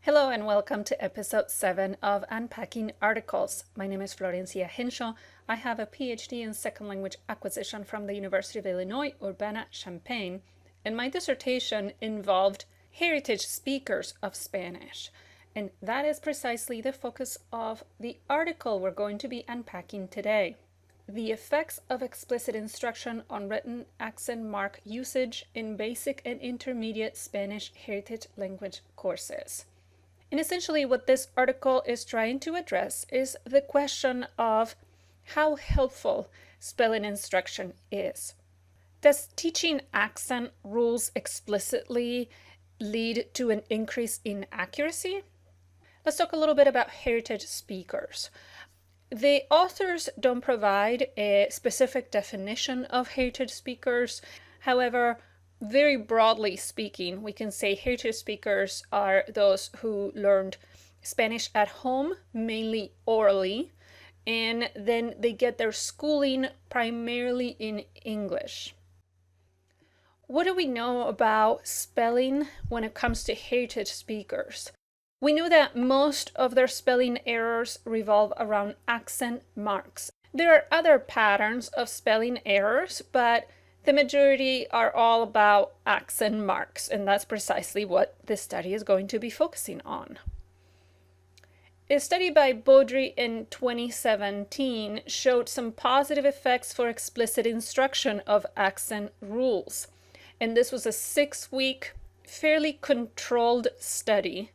Hello and welcome to episode 7 of Unpacking Articles. My name is Florencia Henshaw. I have a PhD in second language acquisition from the University of Illinois, Urbana-Champaign, and my dissertation involved heritage speakers of Spanish. And that is precisely the focus of the article we're going to be unpacking today. The effects of explicit instruction on written accent mark usage in basic and intermediate Spanish heritage language courses. And essentially what this article is trying to address is the question of how helpful spelling instruction is. Does teaching accent rules explicitly lead to an increase in accuracy? Let's talk a little bit about heritage speakers. The authors don't provide a specific definition of heritage speakers. However, very broadly speaking, we can say heritage speakers are those who learned Spanish at home, mainly orally, and then they get their schooling primarily in English. What do we know about spelling when it comes to heritage speakers? We know that most of their spelling errors revolve around accent marks. There are other patterns of spelling errors, but the majority are all about accent marks, and that's precisely what this study is going to be focusing on. A study by Baudry in 2017 showed some positive effects for explicit instruction of accent rules. And this was a 6-week, fairly controlled study.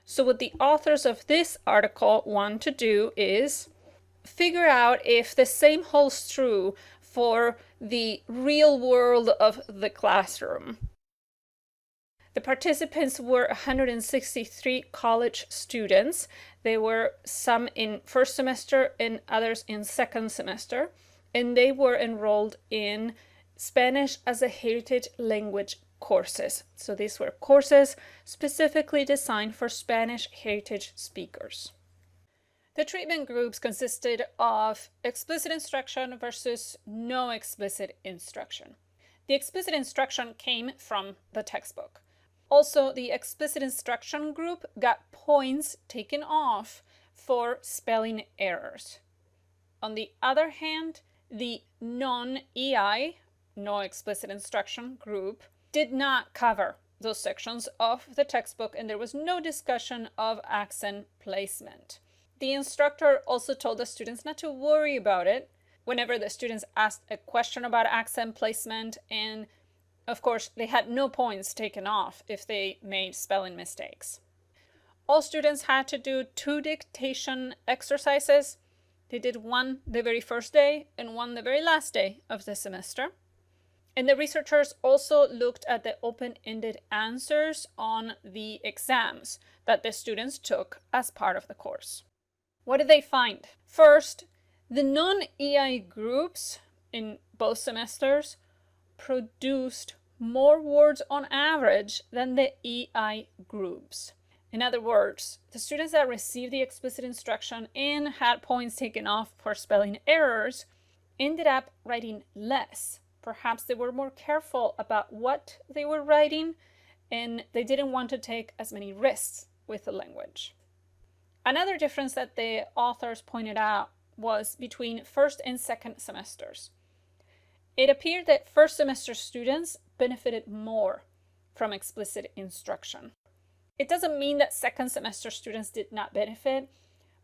So what the authors of this article want to do is figure out if the same holds true for the real world of the classroom. The participants were 163 college students. They were some in first semester and others in second semester, and they were enrolled in Spanish as a heritage language courses. So these were courses specifically designed for Spanish heritage speakers. The treatment groups consisted of explicit instruction versus no explicit instruction. The explicit instruction came from the textbook. Also, the explicit instruction group got points taken off for spelling errors. On the other hand, the non-EI, no explicit instruction group, did not cover those sections of the textbook, and there was no discussion of accent placement. The instructor also told the students not to worry about it whenever the students asked a question about accent placement, and of course they had no points taken off if they made spelling mistakes. All students had to do 2 dictation exercises. They did one the very first day and one the very last day of the semester. And the researchers also looked at the open-ended answers on the exams that the students took as part of the course. What did they find? First, the non-EI groups in both semesters produced more words on average than the EI groups. In other words, the students that received the explicit instruction and had points taken off for spelling errors ended up writing less. Perhaps they were more careful about what they were writing, and they didn't want to take as many risks with the language. Another difference that the authors pointed out was between first and second semesters. It appeared that first semester students benefited more from explicit instruction. It doesn't mean that second semester students did not benefit,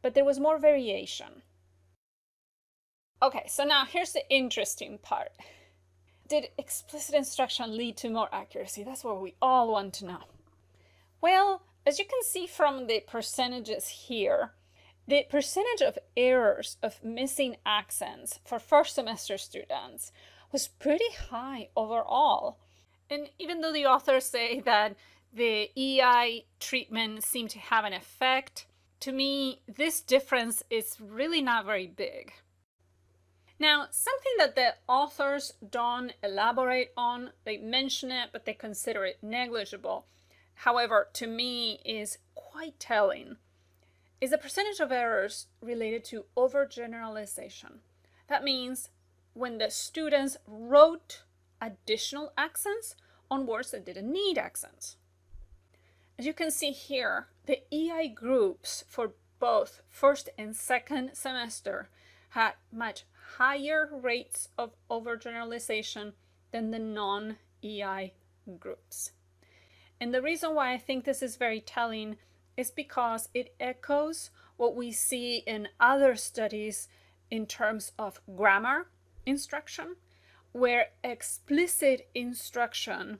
but there was more variation. Okay, so now here's the interesting part. Did explicit instruction lead to more accuracy? That's what we all want to know. Well, as you can see from the percentages here, the percentage of errors of missing accents for first semester students was pretty high overall. And even though the authors say that the EI treatment seemed to have an effect, to me, this difference is really not very big. Now, something that the authors don't elaborate on, they mention it, but they consider it negligible, however, to me is quite telling, is the percentage of errors related to overgeneralization. That means when the students wrote additional accents on words that didn't need accents. As you can see here, the EI groups for both first and second semester had much higher rates of overgeneralization than the non-EI groups. And the reason why I think this is very telling is because it echoes what we see in other studies in terms of grammar instruction, where explicit instruction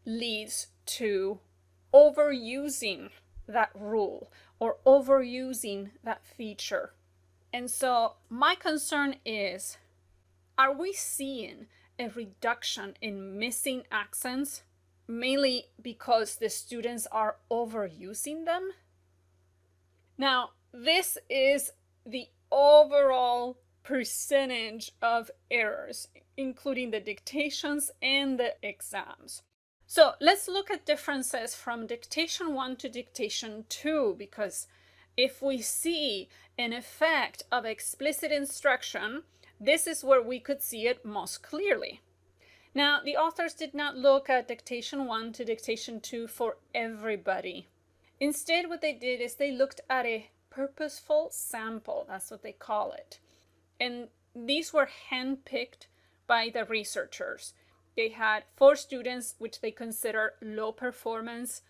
leads to overusing that rule or overusing that feature. And so my concern is, are we seeing a reduction in missing accents mainly because the students are overusing them? Now, this is the overall percentage of errors, including the dictations and the exams. So let's look at differences from dictation 1 to dictation 2, because if we see an effect of explicit instruction, this is where we could see it most clearly. Now, the authors did not look at dictation 1 to dictation 2 for everybody. Instead, what they did is they looked at a purposeful sample, that's what they call it. And these were handpicked by the researchers. They had 4 students which they consider low performance,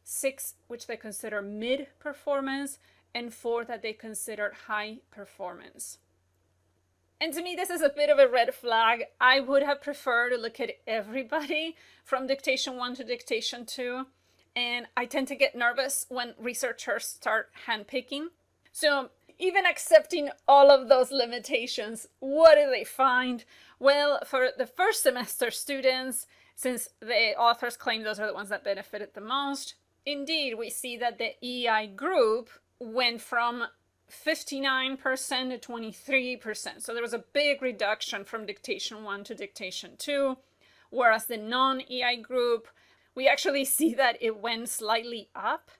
6 which they consider mid performance, and 4 that they considered high performance. And to me, this is a bit of a red flag. I would have preferred to look at everybody from dictation 1 to dictation 2. And I tend to get nervous when researchers start handpicking. So even accepting all of those limitations, what do they find? Well, for the first semester students, since the authors claim those are the ones that benefited the most, indeed, we see that the EI group went from 59% to 23%. So there was a big reduction from dictation 1 to dictation 2, whereas the non-EI group, we actually see that it went slightly up.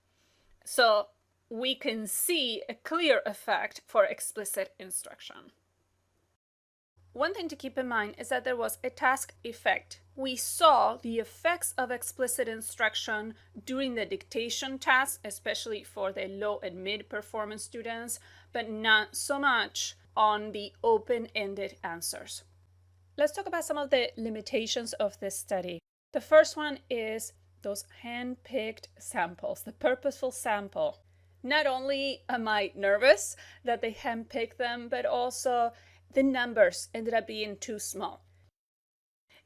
So we can see a clear effect for explicit instruction. One thing to keep in mind is that there was a task effect. We saw the effects of explicit instruction during the dictation task, especially for the low and mid performance students, but not so much on the open-ended answers. Let's talk about some of the limitations of this study. The first one is those hand-picked samples, the purposeful sample. Not only am I nervous that they handpicked them, but also the numbers ended up being too small.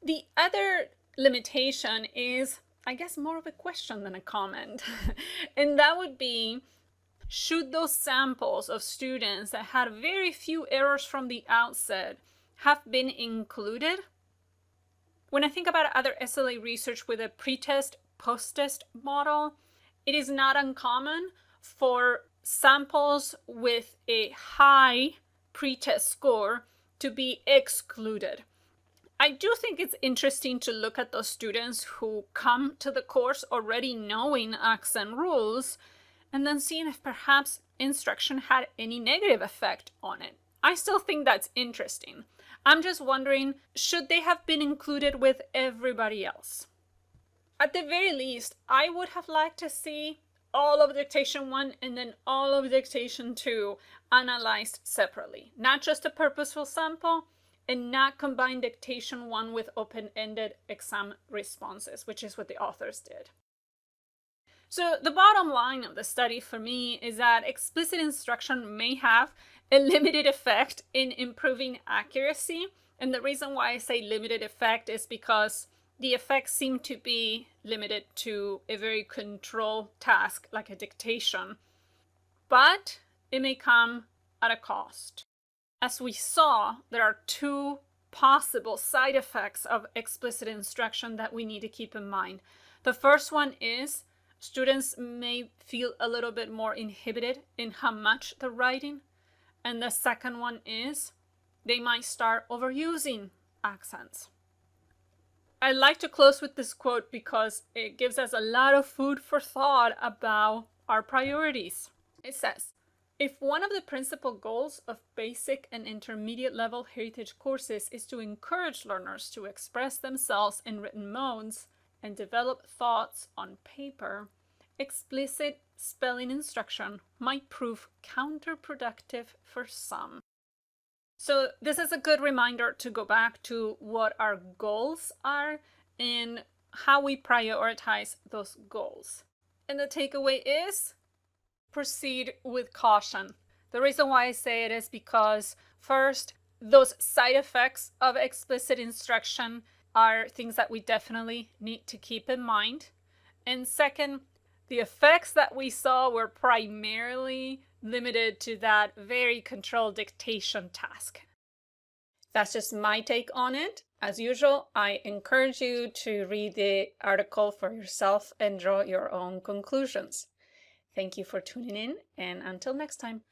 The other limitation is, I guess, more of a question than a comment. And that would be, should those samples of students that had very few errors from the outset have been included? When I think about other SLA research with a pre-test, post-test model, it is not uncommon for samples with a high pre-test score to be excluded. I do think it's interesting to look at those students who come to the course already knowing accent rules and then seeing if perhaps instruction had any negative effect on it. I still think that's interesting. I'm just wondering, should they have been included with everybody else? At the very least, I would have liked to see all of dictation 1 and then all of dictation 2 analyzed separately. Not just a purposeful sample, and not combine dictation 1 with open-ended exam responses, which is what the authors did. So the bottom line of the study for me is that explicit instruction may have a limited effect in improving accuracy. And the reason why I say limited effect is because the effects seem to be limited to a very controlled task like a dictation. But it may come at a cost. As we saw, there are 2 possible side effects of explicit instruction that we need to keep in mind. The first one is students may feel a little bit more inhibited in how much they're writing. And the second one is they might start overusing accents. I'd like to close with this quote because it gives us a lot of food for thought about our priorities. It says, if one of the principal goals of basic and intermediate level heritage courses is to encourage learners to express themselves in written modes and develop thoughts on paper, explicit spelling instruction might prove counterproductive for some. So this is a good reminder to go back to what our goals are and how we prioritize those goals. And the takeaway is proceed with caution. The reason why I say it is because first, those side effects of explicit instruction are things that we definitely need to keep in mind. And second, the effects that we saw were primarily limited to that very controlled dictation task. That's just my take on it. As usual, I encourage you to read the article for yourself and draw your own conclusions. Thank you for tuning in, and until next time.